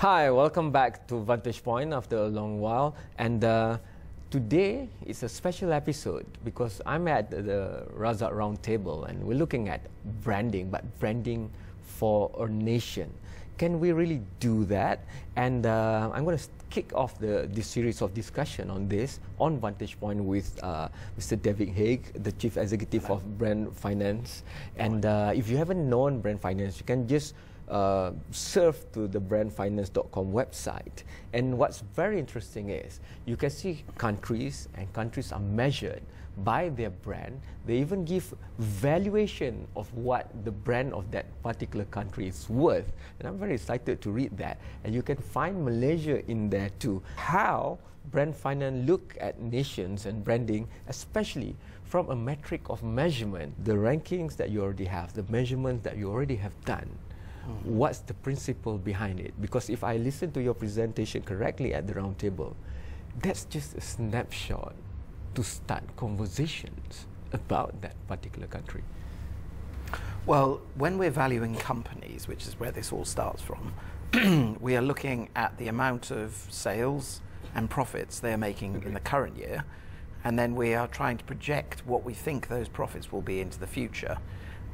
Hi, welcome back to Vantage Point after a long while. And today is a special episode because I'm at the Razak Roundtable and we're looking at branding, but branding for a nation. Can we really do that? And I'm going to kick off this series of discussion on this on Vantage Point with Mr. David Haigh, the Chief Executive of BrandFinance. And if you haven't known BrandFinance, you can just surf to the brandfinance.com website. And what's very interesting is you can see countries, and countries are measured by their brand. They even give valuation of what the brand of that particular country is worth. And I'm very excited to read that. And you can find Malaysia in there too. How BrandFinance look at nations and branding, especially from a metric of measurement, the rankings that you already have, the measurements that you already have done. What's the principle behind it? Because if I listen to your presentation correctly at the round table, that's just a snapshot to start conversations about that particular country. Well, when we're valuing companies, which is where this all starts from, we are looking at the amount of sales and profits they are making in the current year, and then we are trying to project what we think those profits will be into the future,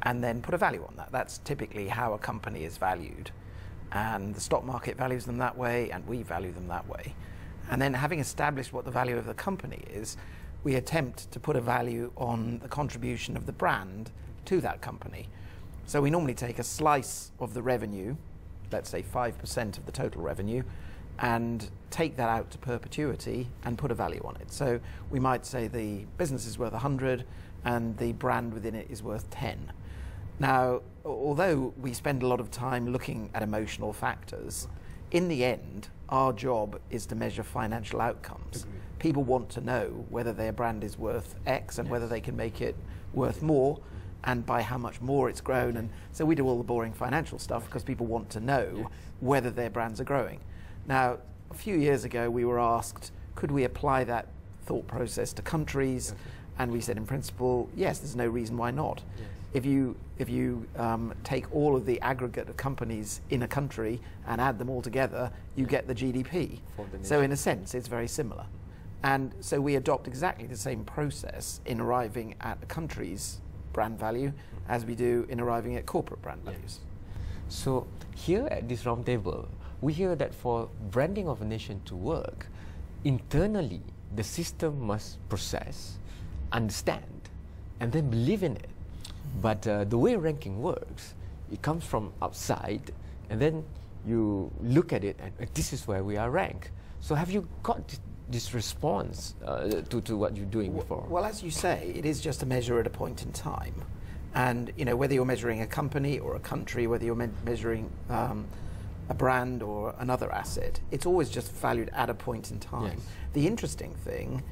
and then put a value on that. That's typically how a company is valued. And the stock market values them that way, and we value them that way. And then having established what the value of the company is, we attempt to put a value on the contribution of the brand to that company. So we normally take a slice of the revenue, let's say 5% of the total revenue, and take that out to perpetuity and put a value on it. So we might say the business is worth 100 and the brand within it is worth 10. Now, although we spend a lot of time looking at emotional factors, in the end, our job is to measure financial outcomes. Agreed. People want to know whether their brand is worth X and whether they can make it worth more and by how much more it's grown. And so we do all the boring financial stuff because people want to know whether their brands are growing. Now, a few years ago, we were asked, could we apply that thought process to countries? And we said, in principle, yes, there's no reason why not. Yes. If you take all of the aggregate of companies in a country and add them all together, you get the GDP. So in a sense, it's very similar. And so we adopt exactly the same process in arriving at a country's brand value as we do in arriving at corporate brand values. So here at this roundtable, we hear that for branding of a nation to work, internally, the system must process, understand, and then believe in it. But the way ranking works, it comes from outside, and then you look at it, and this is where we are ranked. So have you got this response to what you're doing before? Well, as you say, it is just a measure at a point in time. And you know, whether you're measuring a company or a country, whether you're measuring a brand or another asset, it's always just valued at a point in time. Yes. The interesting thing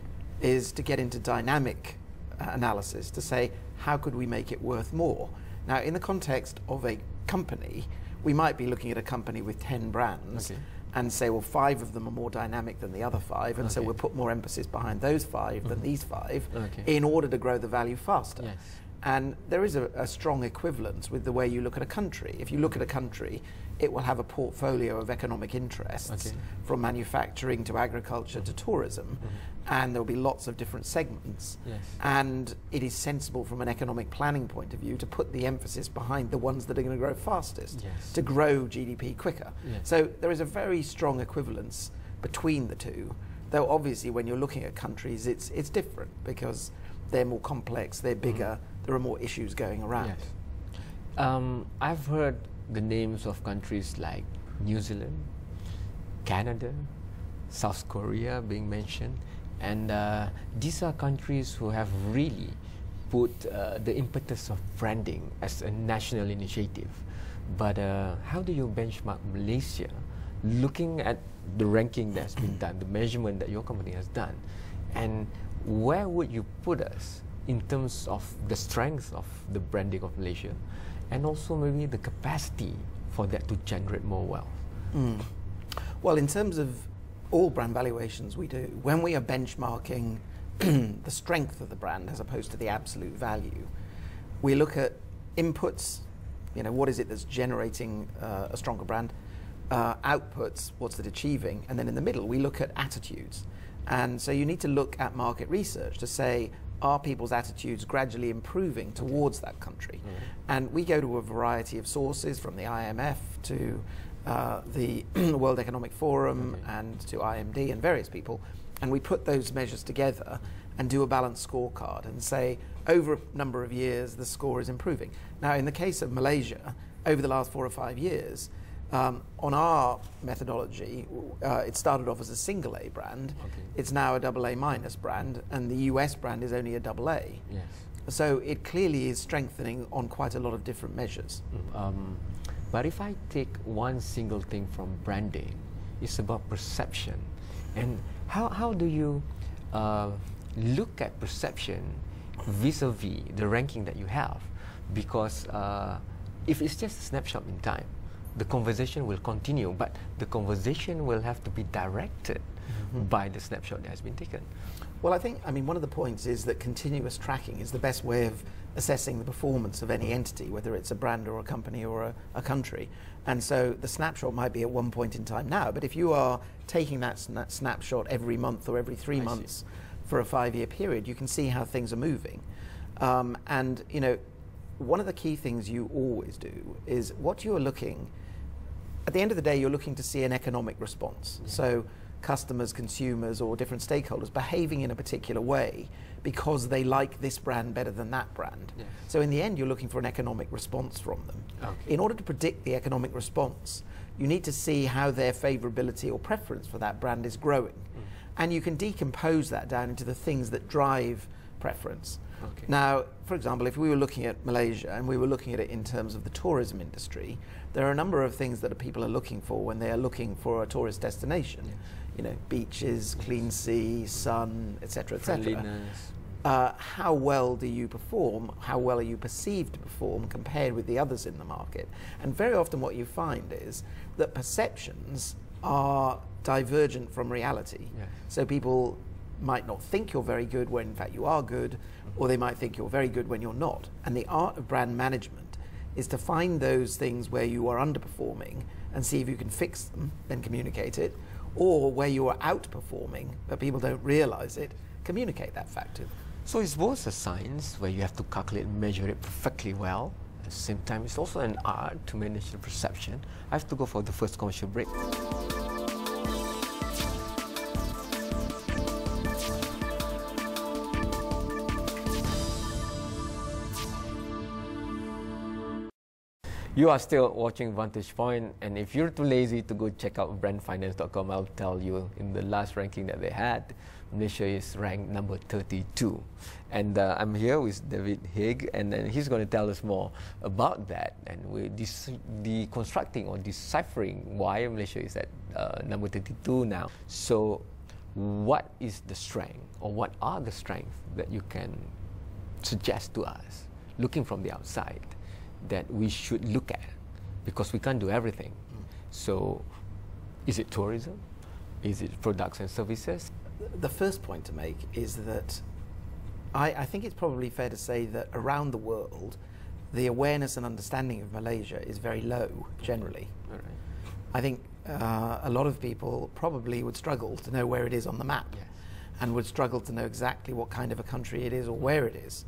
is to get into dynamic analysis to say, how could we make it worth more? Now, in the context of a company, we might be looking at a company with 10 brands and say, well, 5 of them are more dynamic than the other 5, and so we'll put more emphasis behind those 5 than these 5 in order to grow the value faster. Yes. And there is a strong equivalence with the way you look at a country. If you look at a country, it will have a portfolio of economic interests from manufacturing to agriculture to tourism, and there will be lots of different segments. Yes. And it is sensible from an economic planning point of view to put the emphasis behind the ones that are going to grow fastest, to grow GDP quicker. So there is a very strong equivalence between the two, though obviously when you're looking at countries, it's different because they're more complex, they're bigger, there are more issues going around. Yes. I've heard the names of countries like New Zealand, Canada, South Korea being mentioned, and these are countries who have really put the impetus of branding as a national initiative. But how do you benchmark Malaysia, looking at the ranking that's been done, the measurement that your company has done, and where would you put us in terms of the strength of the branding of Malaysia, and also maybe the capacity for that to generate more wealth? Well, in terms of all brand valuations we do, when we are benchmarking the strength of the brand as opposed to the absolute value, we look at inputs, you know, what is it that's generating a stronger brand? outputs, what's it achieving, and then in the middle we look at attitudes. And so you need to look at market research to say, are people's attitudes gradually improving towards that country? And we go to a variety of sources, from the IMF to the World Economic Forum and to IMD and various people, and we put those measures together and do a balanced scorecard and say, over a number of years, the score is improving. Now, in the case of Malaysia, over the last 4 or 5 years, on our methodology, it started off as a single A brand. It's now a AA minus brand, and the US brand is only a AA. Yes. So it clearly is strengthening on quite a lot of different measures. But if I take one single thing from branding, it's about perception. And how do you look at perception vis-a-vis the ranking that you have? Because if it's just a snapshot in time, the conversation will continue, but the conversation will have to be directed by the snapshot that has been taken. Well, I mean, one of the points is that continuous tracking is the best way of assessing the performance of any entity, whether it's a brand or a company or a country. And so the snapshot might be at one point in time now, but if you are taking that snapshot every month or every 3 months for a 5-year period, you can see how things are moving. And, you know, one of the key things you always do is what you're looking, at the end of the day, you're looking to see an economic response. So customers, consumers, or different stakeholders behaving in a particular way because they like this brand better than that brand. Yes. So in the end, you're looking for an economic response from them. Okay. In order to predict the economic response, you need to see how their favorability or preference for that brand is growing. And you can decompose that down into the things that drive preference. Okay. Now, for example, if we were looking at Malaysia and we were looking at it in terms of the tourism industry, there are a number of things that people are looking for when they are looking for a tourist destination. Yes. You know, beaches, clean sea, sun, etc., etc. Friendliness. How well do you perform? How well are you perceived to perform compared with the others in the market? And very often what you find is that perceptions are divergent from reality. Yes. So people might not think you're very good when in fact you are good, or they might think you're very good when you're not. And the art of brand management is to find those things where you are underperforming and see if you can fix them, then communicate it, or where you are outperforming but people don't realize it, communicate that fact to them. So it's both a science where you have to calculate and measure it perfectly well. At the same time, it's also an art to manage the perception. I have to go for the first commercial break. You are still watching Vantage Point, and if you're too lazy to go check out BrandFinance.com, I'll tell you in the last ranking that they had, Malaysia is ranked number 32. And I'm here with David Haigh, and he's going to tell us more about that. And we're deconstructing or deciphering why Malaysia is at number 32 now. So what is the strength, or what are the strengths that you can suggest to us, looking from the outside, that we should look at, because we can't do everything. So is it tourism? Is it products and services? The first point to make is that I think it's probably fair to say that around the world, the awareness and understanding of Malaysia is very low generally. All right. I think a lot of people probably would struggle to know where it is on the map. Yes. And would struggle to know exactly what kind of a country it is or where it is.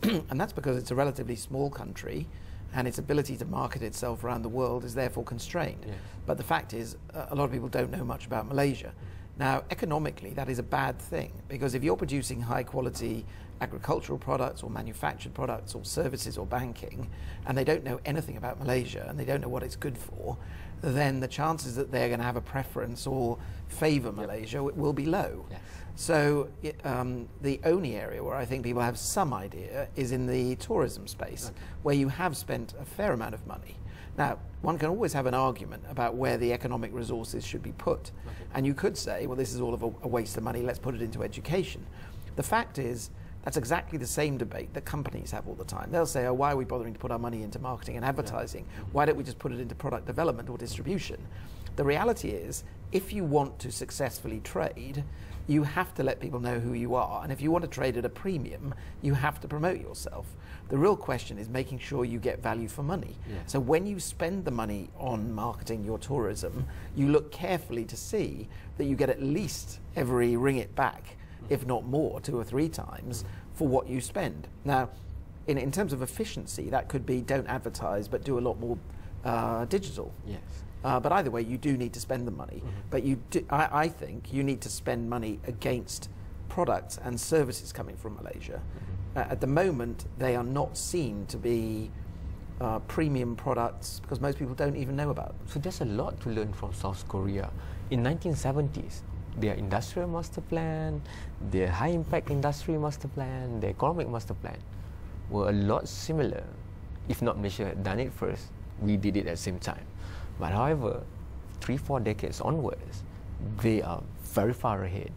And that's because it's a relatively small country, and its ability to market itself around the world is therefore constrained. Yes. But the fact is, a lot of people don't know much about Malaysia. Now, economically, that is a bad thing, because if you're producing high quality agricultural products or manufactured products or services or banking, and they don't know anything about Malaysia and they don't know what it's good for, then the chances that they're going to have a preference or favor Malaysia will be low. Yes. So the only area where I think people have some idea is in the tourism space, where you have spent a fair amount of money. Now, one can always have an argument about where the economic resources should be put. And you could say, well, this is all of a waste of money, let's put it into education. The fact is, that's exactly the same debate that companies have all the time. They'll say, oh, why are we bothering to put our money into marketing and advertising? Why don't we just put it into product development or distribution? The reality is, if you want to successfully trade, you have to let people know who you are. And if you want to trade at a premium, you have to promote yourself. The real question is making sure you get value for money. Yeah. So when you spend the money on marketing your tourism, you look carefully to see that you get at least every ringgit back, if not more, 2 or 3 times for what you spend. Now, in terms of efficiency, that could be don't advertise, but do a lot more digital. Yes. But either way, you do need to spend the money. But I think you need to spend money against products and services coming from Malaysia. At the moment, they are not seen to be premium products because most people don't even know about them. So there's a lot to learn from South Korea. In 1970s, their industrial master plan, their high impact industry master plan, their economic master plan were a lot similar. If not Malaysia had done it first, we did it at the same time. But however, 3-4 decades onwards, they are very far ahead.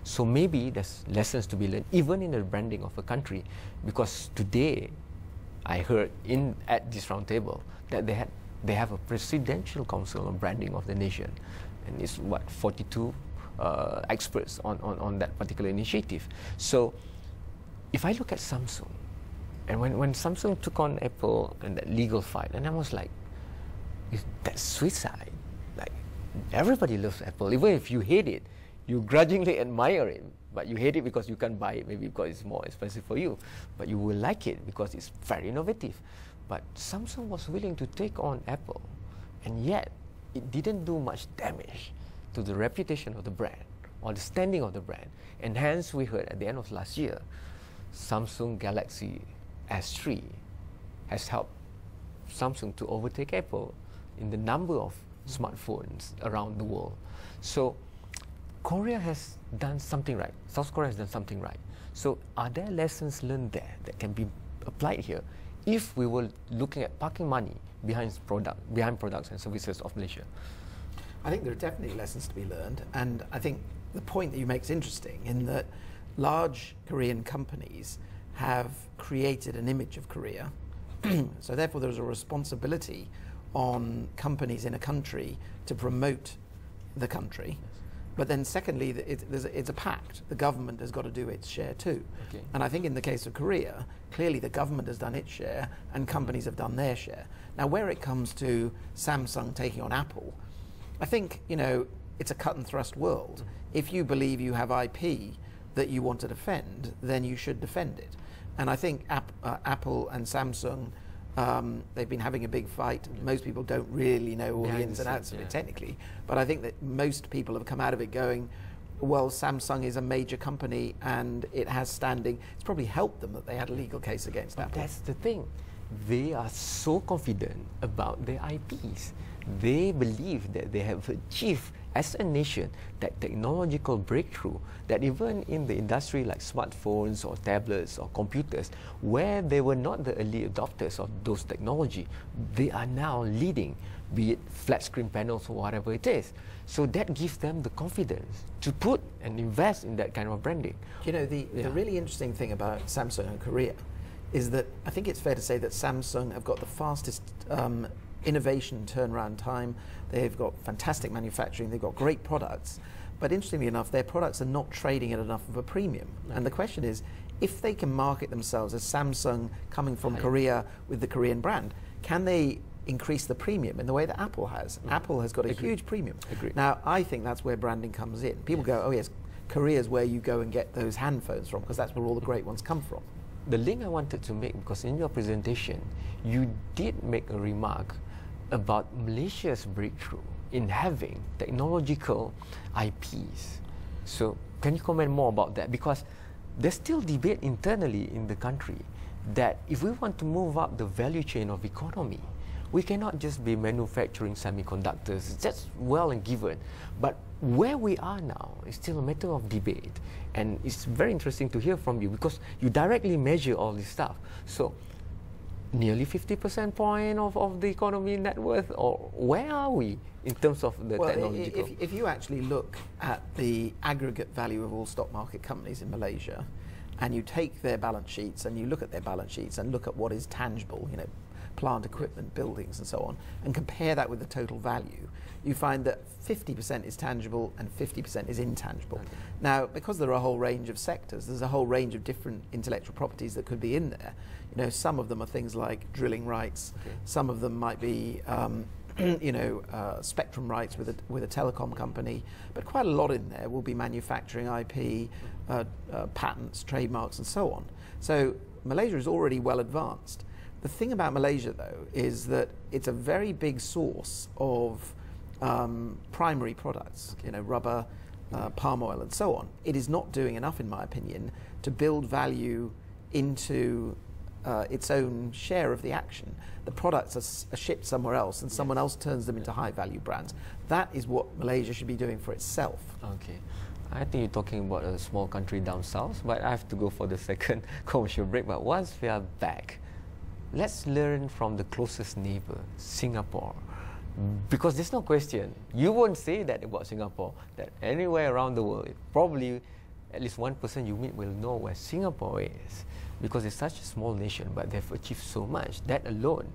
So maybe there's lessons to be learned even in the branding of a country, because today I heard at this round table that they have a presidential council on branding of the nation, and it's 42 experts on that particular initiative. So if I look at Samsung, and when Samsung took on Apple and that legal fight, and I was like, that's suicide. Like, everybody loves Apple. Even if you hate it, you grudgingly admire it, but you hate it because you can't buy it, maybe because it's more expensive for you. But you will like it because it's very innovative. But Samsung was willing to take on Apple, and yet it didn't do much damage to the reputation of the brand or the standing of the brand. And hence, we heard at the end of last year, Samsung Galaxy S3 has helped Samsung to overtake Apple in the number of smartphones around the world. So Korea has done something right. South Korea has done something right. So are there lessons learned there that can be applied here if we were looking at parking money behind products and services of Malaysia? I think there are definitely lessons to be learned, and I think the point that you make is interesting in that large Korean companies have created an image of Korea. So therefore there's a responsibility on companies in a country to promote the country. But then secondly, it's a pact. The government has got to do its share too. Okay. And I think in the case of Korea, clearly the government has done its share and companies have done their share. Now where it comes to Samsung taking on Apple, I think, it's a cut and thrust world. If you believe you have IP that you want to defend, then you should defend it. And I think Apple and Samsung, they've been having a big fight. Most people don't really know all the ins and outs of it technically. But I think that most people have come out of it going, well, Samsung is a major company and it has standing. It's probably helped them that they had a legal case against Apple. That's the thing. They are so confident about their IPs. They believe that they have achieved as a nation that technological breakthrough that even in the industry like smartphones or tablets or computers, where they were not the early adopters of those technology, they are now leading, be it flat screen panels or whatever it is. So that gives them the confidence to put and invest in that kind of branding. The really interesting thing about Samsung and Korea is that I think it's fair to say that Samsung have got the fastest innovation turnaround time. They've got fantastic manufacturing, they've got great products, but interestingly enough, their products are not trading at enough of a premium. And the question is, if they can market themselves as Samsung coming from Korea with the Korean brand, can they increase the premium in the way that Apple has? Apple has got a huge premium. Now, I think that's where branding comes in. People go, oh yes, Korea is where you go and get those handphones from, because that's where all the great ones come from. The link I wanted to make, because in your presentation, you did make a remark about Malaysia's breakthrough in having technological IPs. So can you comment more about that? Because there's still debate internally in the country that if we want to move up the value chain of economy, we cannot just be manufacturing semiconductors. That's well and given. But where we are now is still a matter of debate. And it's very interesting to hear from you because you directly measure all this stuff. So nearly 50% point of the economy net worth, or where are we in terms of the technological? If you actually look at the aggregate value of all stock market companies in Malaysia, and you take their balance sheets and you look at their balance sheets and look at what is tangible, plant equipment, buildings, and so on, and compare that with the total value, you find that 50% is tangible and 50% is intangible. Okay. Now, because there are a whole range of sectors, there's a whole range of different intellectual properties that could be in there. You know, some of them are things like drilling rights. Okay. Some of them might be, spectrum rights with a telecom company. But quite a lot in there will be manufacturing IP, patents, trademarks, and so on. So Malaysia is already well advanced. The thing about Malaysia, though, is that it's a very big source of primary products, you know, rubber, palm oil, and so on. It is not doing enough, in my opinion, to build value into its own share of the action. The products are shipped somewhere else, and someone else turns them into high-value brands. That is what Malaysia should be doing for itself. Okay. I think you're talking about a small country down south, but I have to go for the second commercial break. But once we are back, let's learn from the closest neighbor, Singapore. Because there's no question, you won't say that about Singapore, that anywhere around the world, probably at least one person you meet will know where Singapore is. Because it's such a small nation, but they've achieved so much. That alone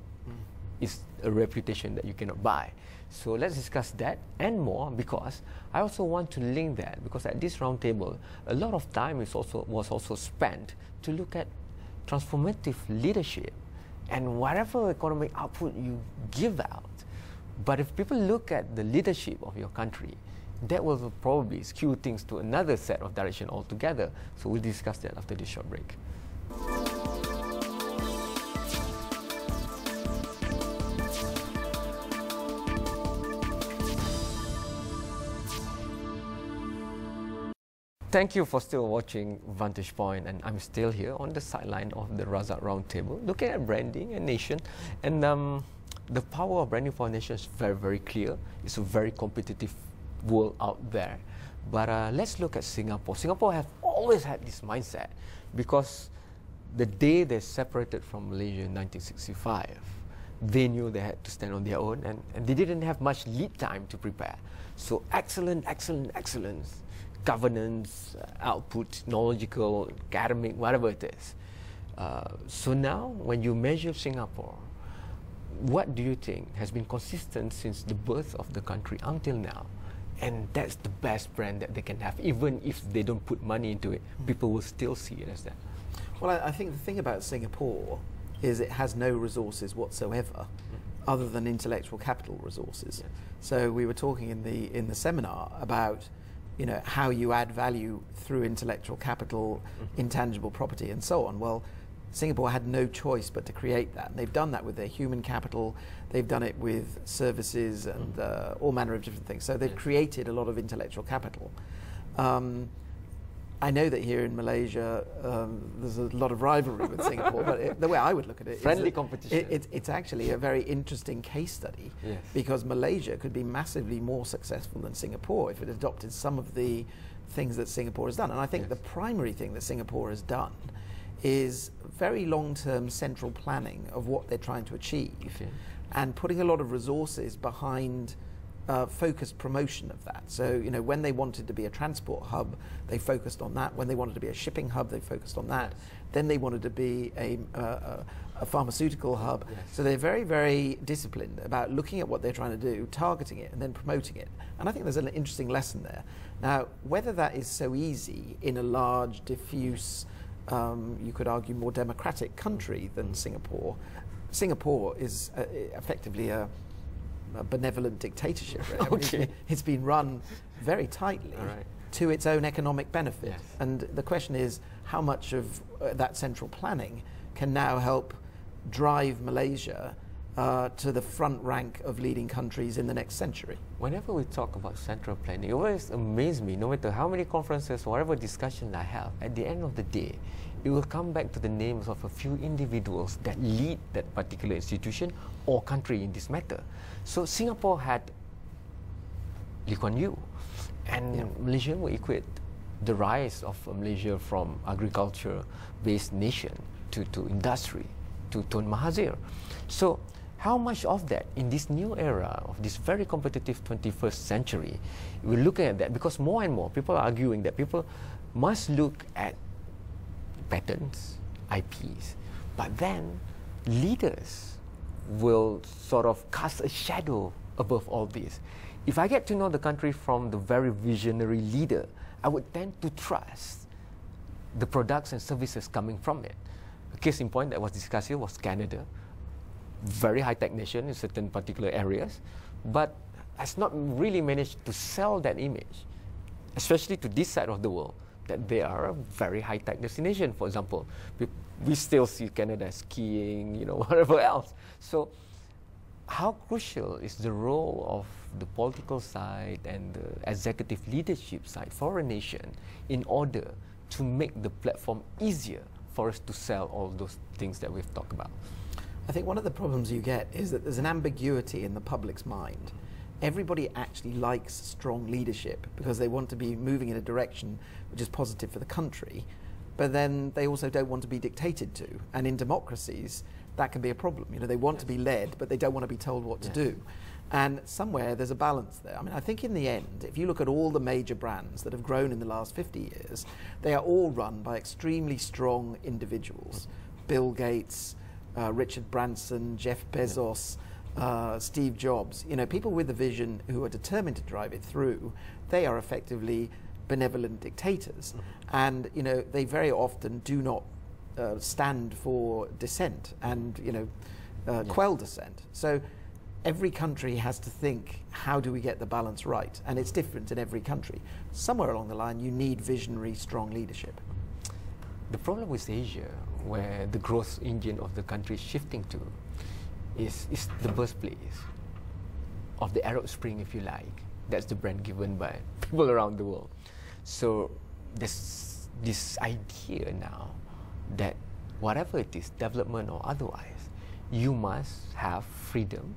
is a reputation that you cannot buy. So let's discuss that and more, because I also want to link that, because at this round table, a lot of time was also spent to look at transformative leadership and whatever economic output you give out. But if people look at the leadership of your country, that will probably skew things to another set of direction altogether. So we'll discuss that after this short break. Thank you for still watching Vantage Point, and I'm still here on the sideline of the Razak Roundtable, looking at branding and nation. And the power of branding for a nation is very, very clear. It's a very competitive world out there. But let's look at Singapore. Singapore have always had this mindset, because the day they separated from Malaysia in 1965, they knew they had to stand on their own, and they didn't have much lead time to prepare. So excellence, governance, output, technological, academic, whatever it is. So now, when you measure Singapore, what do you think has been consistent since the birth of the country until now? And that's the best brand that they can have. Even if they don't put money into it, people will still see it as that. Well, I think the thing about Singapore is it has no resources whatsoever, other than intellectual capital resources. Yes. So we were talking in the seminar about, you know, how you add value through intellectual capital, intangible property, and so on. Well, Singapore had no choice but to create that. And they've done that with their human capital. They've done it with services and all manner of different things. So they've created a lot of intellectual capital. I know that here in Malaysia, there's a lot of rivalry with Singapore, but the way I would look at it Friendly is competition. It's actually a very interesting case study, Yes. because Malaysia could be massively more successful than Singapore if it adopted some of the things that Singapore has done. And I think the primary thing that Singapore has done is very long-term central planning of what they're trying to achieve, and putting a lot of resources behind focused promotion of that. So, you know, when they wanted to be a transport hub, they focused on that. When they wanted to be a shipping hub, they focused on that. Then they wanted to be a pharmaceutical hub. Yes. So they're very, very disciplined about looking at what they're trying to do, targeting it, and then promoting it. And I think there's an interesting lesson there. Now, whether that is so easy in a large, diffuse, you could argue more democratic country than Singapore. Singapore is effectively a benevolent dictatorship. Really. I mean, it's been run very tightly to its own economic benefit. Yes. And the question is how much of that central planning can now help drive Malaysia to the front rank of leading countries in the next century. Whenever we talk about central planning, it always amazes me, no matter how many conferences or whatever discussion I have, at the end of the day, it will come back to the names of a few individuals that lead that particular institution or country in this matter. So Singapore had Lee Kuan Yew, and Malaysia will equate the rise of Malaysia from agriculture-based nation to industry, to Tun Mahathir. So how much of that in this new era of this very competitive 21st century, we're looking at that, because more and more people are arguing that people must look at patents, IPs, but then leaders will sort of cast a shadow above all this. If I get to know the country from the very visionary leader, I would tend to trust the products and services coming from it. A case in point that was discussed here was Canada. Very high-tech nation in certain particular areas, but has not really managed to sell that image, especially to this side of the world, that they are a very high-tech destination. For example, we still see Canada skiing, you know, whatever else. So how crucial is the role of the political side and the executive leadership side for a nation in order to make the platform easier for us to sell all those things that we've talked about? I think one of the problems you get is that there's an ambiguity in the public's mind. Everybody actually likes strong leadership because they want to be moving in a direction which is positive for the country, but then they also don't want to be dictated to. And in democracies, that can be a problem. You know, they want to be led, but they don't want to be told what to do. And somewhere there's a balance there. I mean, I think in the end, if you look at all the major brands that have grown in the last 50 years, they are all run by extremely strong individuals. Bill Gates, Richard Branson, Jeff Bezos, Steve Jobs, you know, people with a vision who are determined to drive it through. They are effectively benevolent dictators. And, you know, they very often do not stand for dissent and, you know, quell dissent. So every country has to think, how do we get the balance right? And it's different in every country. Somewhere along the line, you need visionary, strong leadership. The problem with Asia, where the growth engine of the country is shifting to, is the birthplace of the Arab Spring, if you like. That's the brand given by people around the world. So there's this idea now that whatever it is, development or otherwise, you must have freedom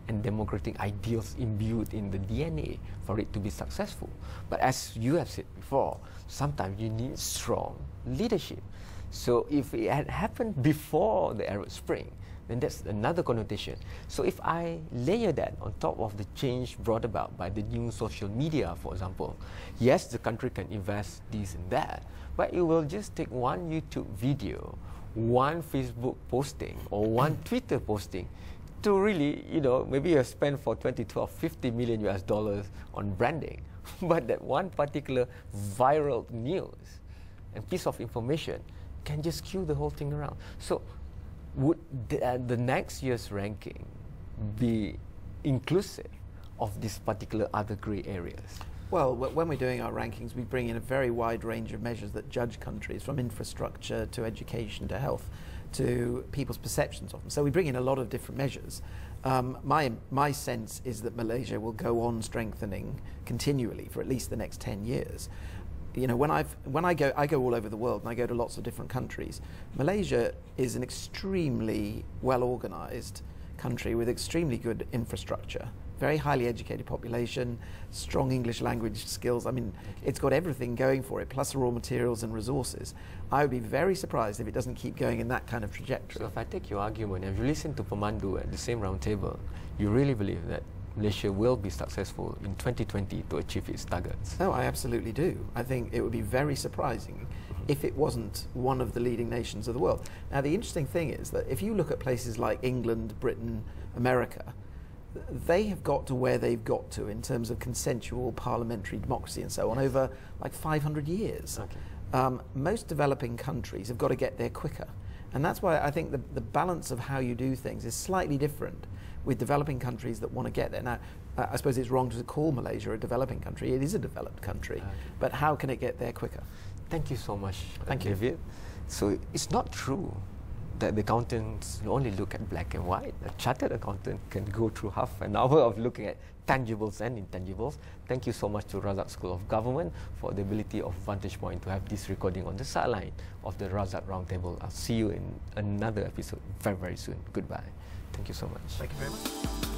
and democratic ideals imbued in the DNA for it to be successful. But as you have said before, sometimes you need strong leadership. So if it had happened before the Arab Spring, then that's another connotation. So if I layer that on top of the change brought about by the new social media, for example, yes, the country can invest this and that, but it will just take one YouTube video, one Facebook posting, or one Twitter posting to really, you know, maybe you have spent for 2012 $50 million on branding, but that one particular viral news and piece of information can just skew the whole thing around. So would the next year's ranking be inclusive of this particular other grey areas? Well, when we're doing our rankings, we bring in a very wide range of measures that judge countries, from infrastructure to education to health to people's perceptions of them. So we bring in a lot of different measures. My sense is that Malaysia will go on strengthening continually for at least the next 10 years. You know, when I go all over the world and I go to lots of different countries. Malaysia is an extremely well-organized country with extremely good infrastructure, very highly educated population, strong English language skills. I mean, it's got everything going for it, plus raw materials and resources. I would be very surprised if it doesn't keep going in that kind of trajectory. So if I take your argument, if you listen to Pemandu at the same round table, you really believe that Malaysia will be successful in 2020 to achieve its targets? Oh, I absolutely do. I think it would be very surprising if it wasn't one of the leading nations of the world. Now, the interesting thing is that if you look at places like England, Britain, America, they have got to where they've got to in terms of consensual parliamentary democracy and so on over like 500 years. Okay. Most developing countries have got to get there quicker. And that's why I think the balance of how you do things is slightly different with developing countries that want to get there. Now, I suppose it's wrong to call Malaysia a developing country. It is a developed country. Okay. But how can it get there quicker? Thank you so much, Thank you. David. So it's not true that the accountants only look at black and white. A chartered accountant can go through half an hour of looking at tangibles and intangibles. Thank you so much to Razak School of Government for the ability of Vantage Point to have this recording on the sideline of the Razak Roundtable. I'll see you in another episode very, very soon. Goodbye. Thank you so much. Thank you very much.